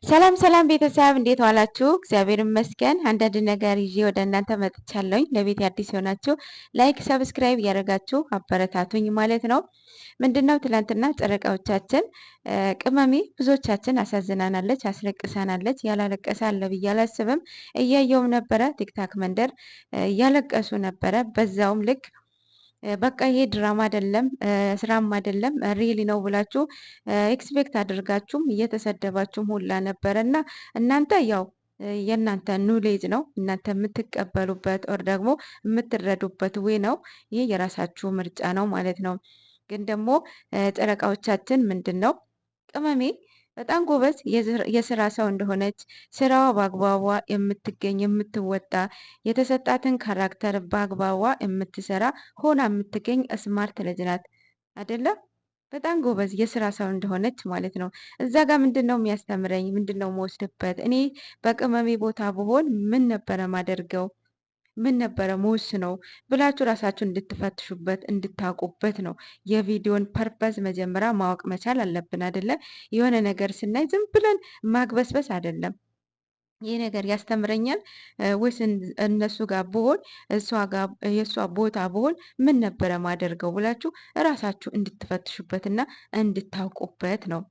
ሰላም ሰላም ቤተሰብ እንዴት ዋላችሁ? እግዚአብሔር ይመስገን። አንዳንድ ነገር ይዤ ወደ እናንተ መጥቻለሁኝ። ለቤት አዲስ የሆናችሁ ላይክ፣ ሰብስክራይብ እያደረጋችሁ አበረታቱኝ ማለት ነው። ምንድነው ትላንትና ጨረቃዎቻችን ቅመሜ ብዙዎቻችን አሳዝናናለች፣ አስለቅሳናለች። ያላለቀሰ አለ ብዬ አላስብም። እያየውም ነበረ ቲክታክ መንደር እያለቀሱ ነበረ። በዛውም ልክ በቃ ይሄ ድራማ አይደለም ስራም አይደለም ሪሊ ነው ብላችሁ ኤክስፔክት አድርጋችሁም እየተሰደባችሁም ሁላ ነበረ እና እናንተ ያው የእናንተ ኑሌጅ ነው እናንተ የምትቀበሉበት ኦር ደግሞ የምትረዱበት ወይ ነው። ይህ የራሳችሁ ምርጫ ነው ማለት ነው። ግን ደግሞ ጨረቃዎቻችን ምንድን ነው ቅመሜ በጣም ጎበዝ የስራ ሰው እንደሆነች ስራዋ በአግባቧ የምትገኝ የምትወጣ የተሰጣትን ካራክተር በአግባቧ የምትሰራ ሆና የምትገኝ ስማርት ልጅ ናት አይደለ? በጣም ጎበዝ የስራ ሰው እንደሆነች ማለት ነው። እዛ ጋር ምንድን ነው የሚያስተምረኝ? ምንድን ነው የምወስድበት? እኔ በቅመሜ ቦታ ብሆን ምን ነበረ ማደርገው? ምን ነበረ መወስነው ብላችሁ ራሳችሁ እንድትፈትሹበት እንድታውቁበት ነው። የቪዲዮን ፐርፐዝ መጀመሪያ ማወቅ መቻል አለብን አይደለ? የሆነ ነገር ስናይ ዝም ብለን ማግበስበስ አይደለም። ይህ ነገር ያስተምረኛል ወይስ እነሱ ጋር ብሆን የእሷ ቦታ ብሆን ምን ነበረ ማደርገው ብላችሁ እራሳችሁ እንድትፈትሹበትና እንድታውቁበት ነው።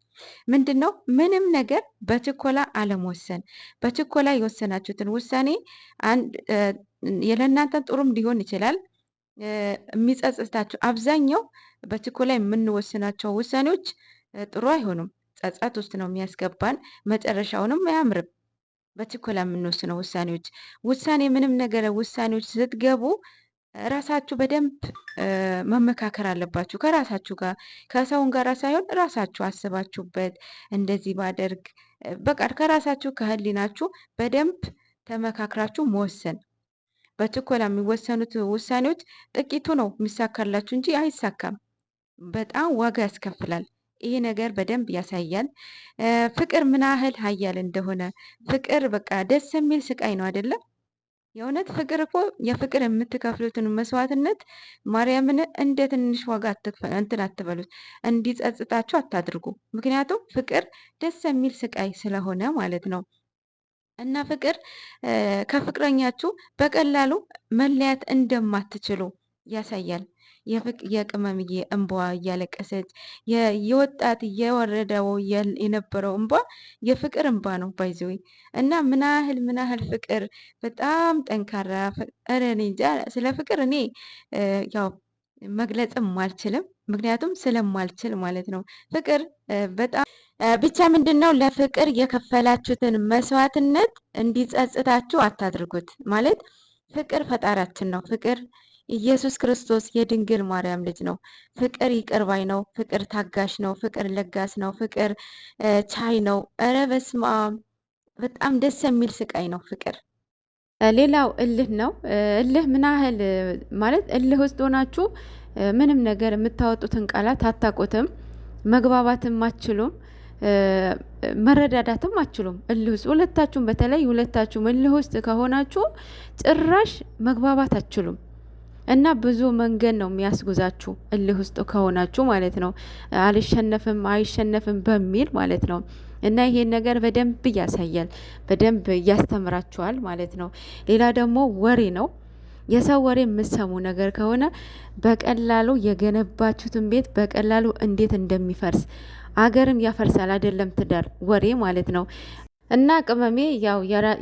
ምንድን ነው ምንም ነገር በችኮላ አለመወሰን። በችኮላ የወሰናችሁትን ውሳኔ ለእናንተ ጥሩም ሊሆን ይችላል የሚጸጽታችሁ። አብዛኛው በችኮላ የምንወስናቸው ውሳኔዎች ጥሩ አይሆኑም። ጸጸት ውስጥ ነው የሚያስገባን፣ መጨረሻውንም አያምርም። በችኮላ የምንወስነው ውሳኔ ምንም ነገር ውሳኔዎች ስትገቡ ራሳችሁ በደንብ መመካከር አለባችሁ ከራሳችሁ ጋር ከሰውን ጋር ሳይሆን ራሳችሁ አስባችሁበት እንደዚህ ባደርግ በቃ ከራሳችሁ ከህሊናችሁ በደንብ ተመካክራችሁ መወሰን። በችኮላ የሚወሰኑት ውሳኔዎች ጥቂቱ ነው የሚሳካላችሁ እንጂ አይሳካም። በጣም ዋጋ ያስከፍላል። ይሄ ነገር በደንብ ያሳያል ፍቅር ምን ያህል ሀያል እንደሆነ። ፍቅር በቃ ደስ የሚል ስቃይ ነው አይደለም? የእውነት ፍቅር እኮ የፍቅር የምትከፍሉትን መስዋዕትነት ማርያምን እንደ ትንሽ ዋጋ እንትን አትበሉት፣ እንዲጸጽታችሁ አታድርጉ። ምክንያቱም ፍቅር ደስ የሚል ስቃይ ስለሆነ ማለት ነው። እና ፍቅር ከፍቅረኛችሁ በቀላሉ መለያት እንደማትችሉ ያሳያል። የቅመምዬ እንባዋ እያለቀሰች የወጣት እየወረደው የነበረው እንባ የፍቅር እንባ ነው ባይዘዊ እና ምን ያህል ፍቅር በጣም ጠንካራ። ኧረ እኔ እንጃ ስለ ፍቅር እኔ ያው መግለጽም አልችልም፣ ምክንያቱም ስለማልችል ማለት ነው። ፍቅር በጣም ብቻ ምንድን ነው ለፍቅር የከፈላችሁትን መስዋዕትነት እንዲጸጽታችሁ አታድርጉት። ማለት ፍቅር ፈጣሪያችን ነው። ፍቅር ኢየሱስ ክርስቶስ የድንግል ማርያም ልጅ ነው። ፍቅር ይቅር ባይ ነው። ፍቅር ታጋሽ ነው። ፍቅር ለጋስ ነው። ፍቅር ቻይ ነው። ኧረ በስመ አብ በጣም ደስ የሚል ስቃይ ነው ፍቅር። ሌላው እልህ ነው። እልህ ምን ያህል ማለት እልህ ውስጥ ሆናችሁ ምንም ነገር የምታወጡትን ቃላት አታውቁትም፣ መግባባትም አትችሉም፣ መረዳዳትም አትችሉም። እልህ ውስጥ ሁለታችሁም፣ በተለይ ሁለታችሁም እልህ ውስጥ ከሆናችሁ ጭራሽ መግባባት አትችሉም። እና ብዙ መንገድ ነው የሚያስጉዛችሁ እልህ ውስጥ ከሆናችሁ ማለት ነው። አልሸነፍም አይሸነፍም በሚል ማለት ነው። እና ይሄን ነገር በደንብ ያሳያል፣ በደንብ ያስተምራችኋል ማለት ነው። ሌላ ደግሞ ወሬ ነው። የሰው ወሬ የምትሰሙ ነገር ከሆነ በቀላሉ የገነባችሁትን ቤት በቀላሉ እንዴት እንደሚፈርስ አገርም ያፈርሳል፣ አይደለም ትዳር፣ ወሬ ማለት ነው። እና ቅመሜ ያው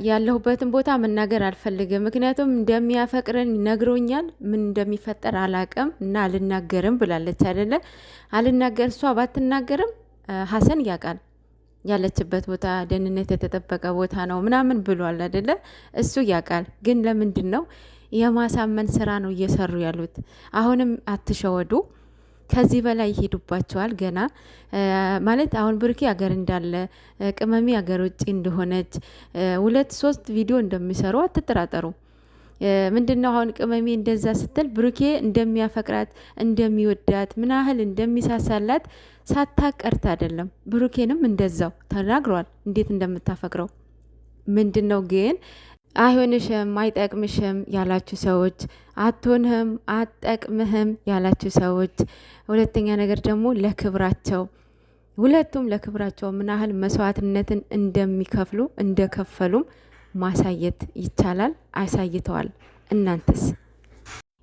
ያለሁበትን ቦታ መናገር አልፈልግም፣ ምክንያቱም እንደሚያፈቅረን ነግሮኛል። ምን እንደሚፈጠር አላቅም እና አልናገርም ብላለች አይደለ? አልናገር እሷ ባትናገርም ሀሰን ያውቃል ያለችበት ቦታ ደህንነት የተጠበቀ ቦታ ነው ምናምን ብሏል አይደለ? እሱ ያውቃል። ግን ለምንድን ነው የማሳመን ስራ ነው እየሰሩ ያሉት። አሁንም አትሸወዱ፣ ከዚህ በላይ ይሄዱባቸዋል ገና። ማለት አሁን ብሩኬ ሀገር እንዳለ ቅመሜ ሀገር ውጭ እንደሆነች 2-3 ቪዲዮ እንደሚሰሩ አትጠራጠሩ። ምንድነው አሁን ቅመሜ እንደዛ ስትል ብሩኬ እንደሚያፈቅራት እንደሚወዳት ምን ያህል እንደሚሳሳላት ሳታቀርት አይደለም። ብሩኬንም እንደዛው ተናግሯል እንዴት እንደምታፈቅረው። ምንድነው ግን አይሆንሽም አይጠቅምሽም ያላችሁ ሰዎች፣ አትሆንህም አትጠቅምህም ያላችሁ ሰዎች፣ ሁለተኛ ነገር ደግሞ ለክብራቸው ሁለቱም ለክብራቸው ምን ያህል መስዋዕትነትን እንደከፈሉም ማሳየት ይቻላል። አሳይተዋል። እናንተስ?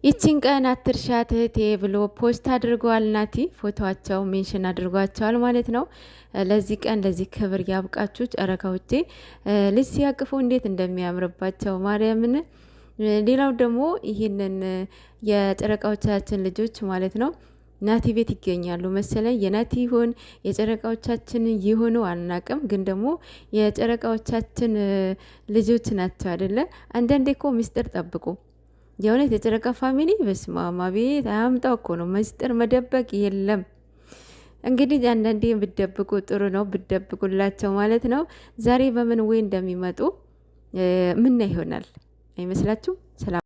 ይቺን ቀን አትርሻት እህቴ ብሎ ፖስት አድርገዋል። ናቲ ፎቶቸው ሜንሽን አድርጓቸዋል ማለት ነው። ለዚህ ቀን ለዚህ ክብር ያብቃችሁ ጨረቃዎቼ። ልጅ ሲያቅፉ እንዴት እንደሚያምርባቸው ማርያምን። ሌላው ደግሞ ይህንን የጨረቃዎቻችን ልጆች ማለት ነው ናቲ ቤት ይገኛሉ መሰለኝ። የናቲ ይሁን የጨረቃዎቻችን ይሁኑ አናቅም፣ ግን ደግሞ የጨረቃዎቻችን ልጆች ናቸው አይደለ? አንዳንዴ እኮ ሚስጥር ጠብቁ። የእውነት የጨረቃ ፋሚሊ በስማማ ቤት አያምጣው እኮ ነው። ምስጢር መደበቅ የለም። እንግዲህ አንዳንዴ ብደብቁ ጥሩ ነው፣ ብደብቁላቸው ማለት ነው። ዛሬ በምን ወይ እንደሚመጡ ምን ይሆናል አይመስላችሁ? ሰላም